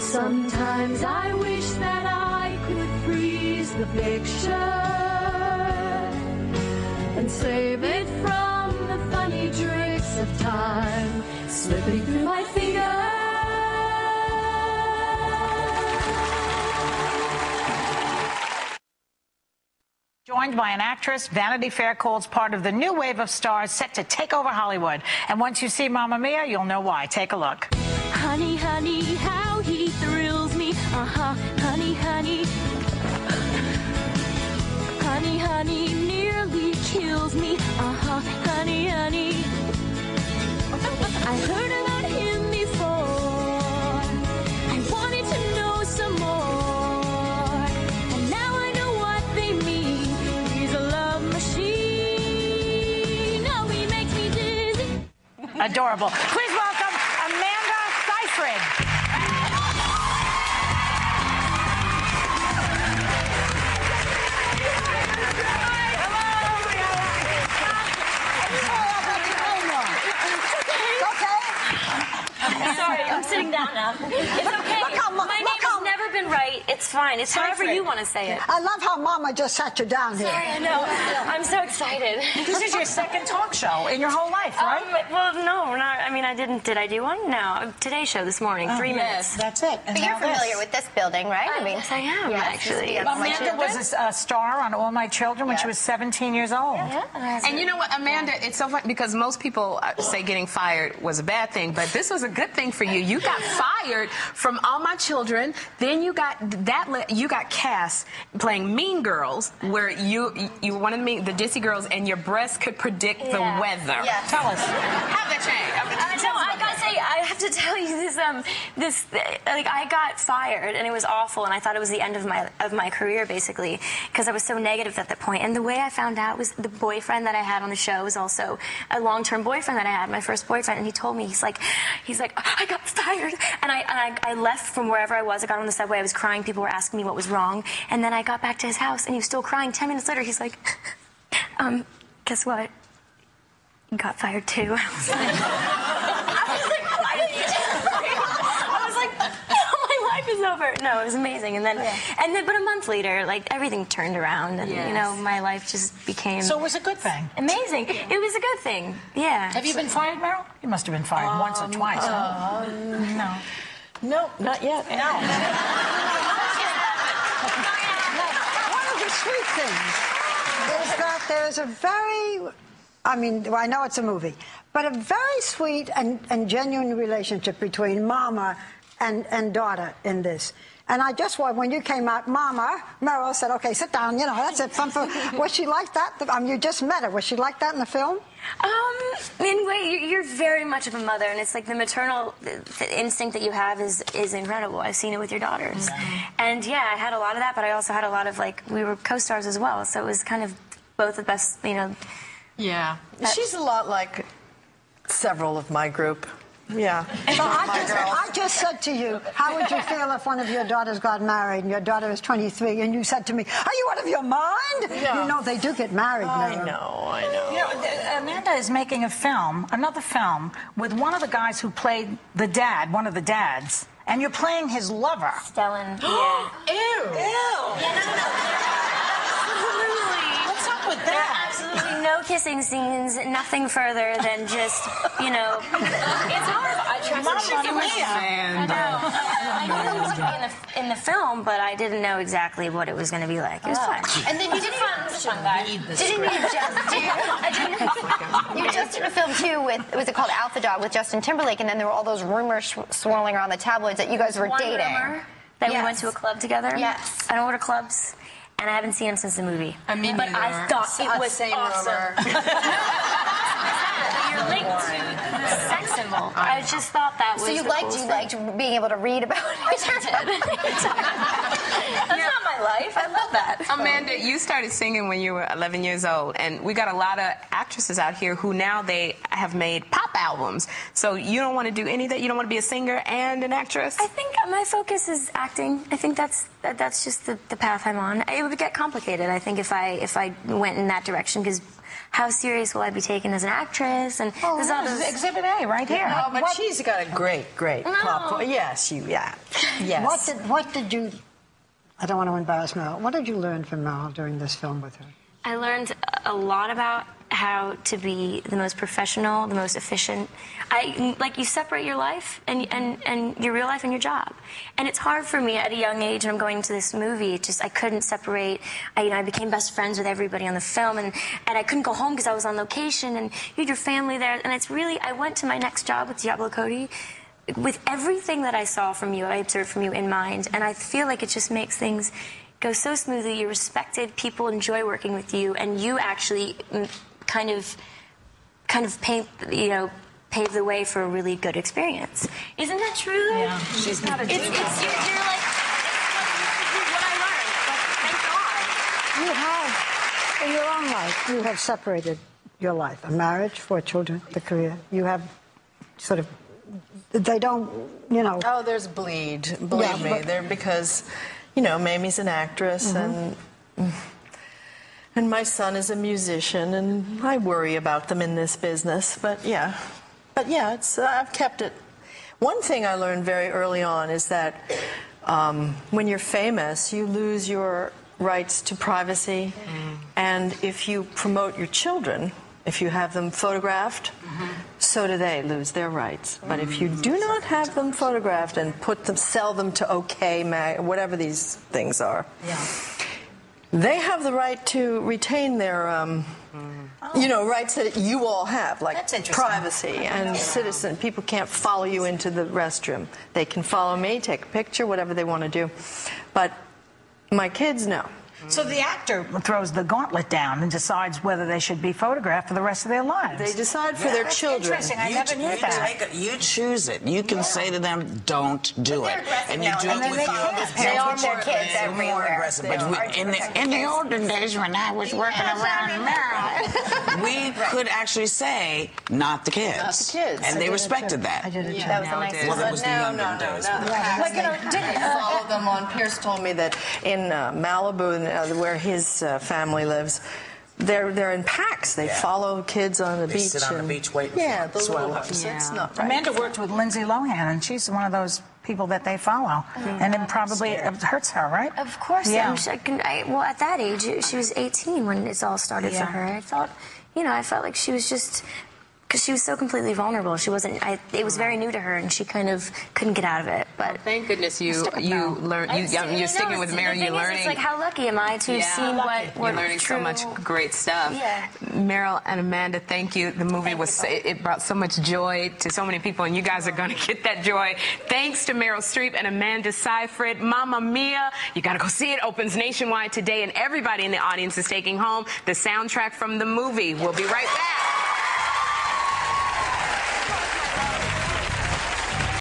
Sometimes I wish that I could freeze the picture and save it from the funny tricks of time slipping through my fingers. Joined by an actress, Vanity Fair calls part of the new wave of stars set to take over Hollywood. And once you see Mamma Mia, you'll know why. Take a look. Honey, honey, how he thrills me. Honey, honey. Honey, honey, nearly kills me. Honey, honey. I heard about him before. I wanted to know some more. And now I know what they mean. He's a love machine. Oh, he makes me dizzy. Adorable. Please welcome Seyfried. Sorry, I'm sitting down now. It's okay. My name has never been right. It's fine. It's however you want to say it. I love how Mama just sat you down here. Sorry, I know. I'm so excited. This is your second talk show in your whole life, right? Well, no, not. I mean, I didn't. Did I do one? No. Today Show this morning, 3 minutes. That's it. And but you're familiar with this building, right? I mean, yes, I am, actually. Amanda was a star on All My Children when she was 17 years old. Yeah. And you know what, Amanda, it's so funny because most people say getting fired was a bad thing, but this was a good thing for you. You got fired from All My Children, then you got cast playing Mean Girls, where you were one of the Dissy girls, and your breasts could predict the weather. Yeah. Tell us. How'd that change? I gotta say, I have to tell you this. I got fired, and it was awful, and I thought it was the end of my career, basically, because I was so negative at that point. And the way I found out was the boyfriend that I had on the show was also a long-term boyfriend that I had, my first boyfriend, and he told me, he's like, I got fired, and I left from wherever I was. I got on the subway, I was crying, people were asking me what was wrong, and then I got back to his house, and he was still crying. 10 minutes later, he's like, guess what? You got fired too. I was like, why did you tell me? I was like, my life is over. No, it was amazing. And then, but a month later, everything turned around, and my life just became. So it was a good thing. Amazing. It was a good thing. Yeah. Have you been fired, Meryl? You must have been fired once or twice. Huh? No. No, not yet. No. One of the sweet things is that there's a very, I know it's a movie, but a very sweet and genuine relationship between Mama and daughter in this. And I just, when you came out, Mama, Meryl said, okay, sit down, that's it. Was she like that? You just met her. Was she like that in the film? You're very much of a mother, and it's like the maternal instinct that you have is incredible. I've seen it with your daughters. And yeah, I had a lot of that, but I also had a lot of, we were co-stars as well, so it was kind of both the best, Yeah. She's a lot like several of my group. Yeah. So I just said to you, how would you feel if one of your daughters got married and your daughter is 23 and you said to me, are you out of your mind? Yeah. They do get married now. I know. Amanda is making another film, with one of the guys who played one of the dads, and you're playing his lover. Stellan. Ew. What's up with that? Absolutely no kissing scenes, nothing further than just, it's hard. I trust I knew it was going to be in the film, but I didn't know exactly what it was going to be like. It was fun. And then you did you just did a film too was it called Alpha Dog with Justin Timberlake, and then there were all those rumors swirling around the tabloids that you guys were dating. Rumor that we went to a club together. Yes. I don't go to clubs. And I haven't seen him since the movie. I mean, but I thought it was awesome. You're linked to the sex symbol. I just thought that was. So you liked being able to read about it. That's not my life. I love that. Amanda, you started singing when you were 11 years old, and we got a lot of actresses out here who now they have made pop albums. So you don't want to do any of that? You don't want to be a singer and an actress? I think my focus is acting. I think that's just the path I'm on. It would get complicated, I think, if I went in that direction, because how serious will I be taken as an actress? And there's all those... Exhibit A right here. Oh, but she's got a great pop. Yes, yes. What did you? I don't want to embarrass Meryl. What did you learn from Meryl during this film with her? I learned a lot about how to be the most professional, the most efficient. You separate your life and your real life and your job. And it's hard for me at a young age, and I'm going to this movie, I couldn't separate. I became best friends with everybody on the film, and I couldn't go home because I was on location, and you had your family there. And it's really, I went to my next job with Diablo Cody with everything that I saw from you, I observed from you in mind. And I feel like it just makes things go so smoothly. You're respected, people enjoy working with you, and you actually kind of paint, pave the way for a really good experience. Isn't that true? Yeah, she's not a you're like, what I learned. Thank God. You have, in your own life, you have separated your life, a marriage, 4 children, the career. You have sort of, they don't, Oh, there's bleed. Believe me, because, Mamie's an actress, and my son is a musician, and I worry about them in this business. But yeah, it's I've kept it. One thing I learned very early on is that when you're famous, you lose your rights to privacy, and if you promote your children, if you have them photographed, so do they lose their rights. But if you do not have them photographed and sell them to OK whatever these things are, they have the right to retain their, rights that you all have, like privacy and citizen. People can't follow you into the restroom. They can follow me, take a picture, whatever they want to do. But my kids, no. So the actor throws the gauntlet down and decides whether they should be photographed for the rest of their lives. They decide for their children. Interesting. I never knew that. You choose it. You can say to them, "Don't do it," and you do it with your There are more kids everywhere. But in the olden days, when I was working around Meryl, we could actually say, "Not the kids," Not the kids. and they respected that. I did it too. That was a nice Well, that was the younger days. Didn't follow them on. Pierce told me that in Malibu, where his family lives, they're in packs. They follow kids on the beach. They sit on the beach waiting Yeah, for the swell little ups. It's not right. Amanda worked with Lindsay Lohan, and she's one of those people that they follow, and it probably hurts her, right? Of course. Yeah. Well, at that age, she was 18 when this all started for her. I felt like she was just... Because she was so completely vulnerable. She wasn't. It was very new to her, and she kind of couldn't get out of it. But thank goodness you learned. You're sticking with Meryl. You're learning. It's like, how lucky am I to have seen what you're learning true... so much great stuff. Yeah. Meryl and Amanda, thank you. The movie it brought so much joy to so many people, and you guys are going to get that joy. Thanks to Meryl Streep and Amanda Seyfried. Mamma Mia! You got to go see it. Opens nationwide today, and everybody in the audience is taking home the soundtrack from the movie. We'll be right back.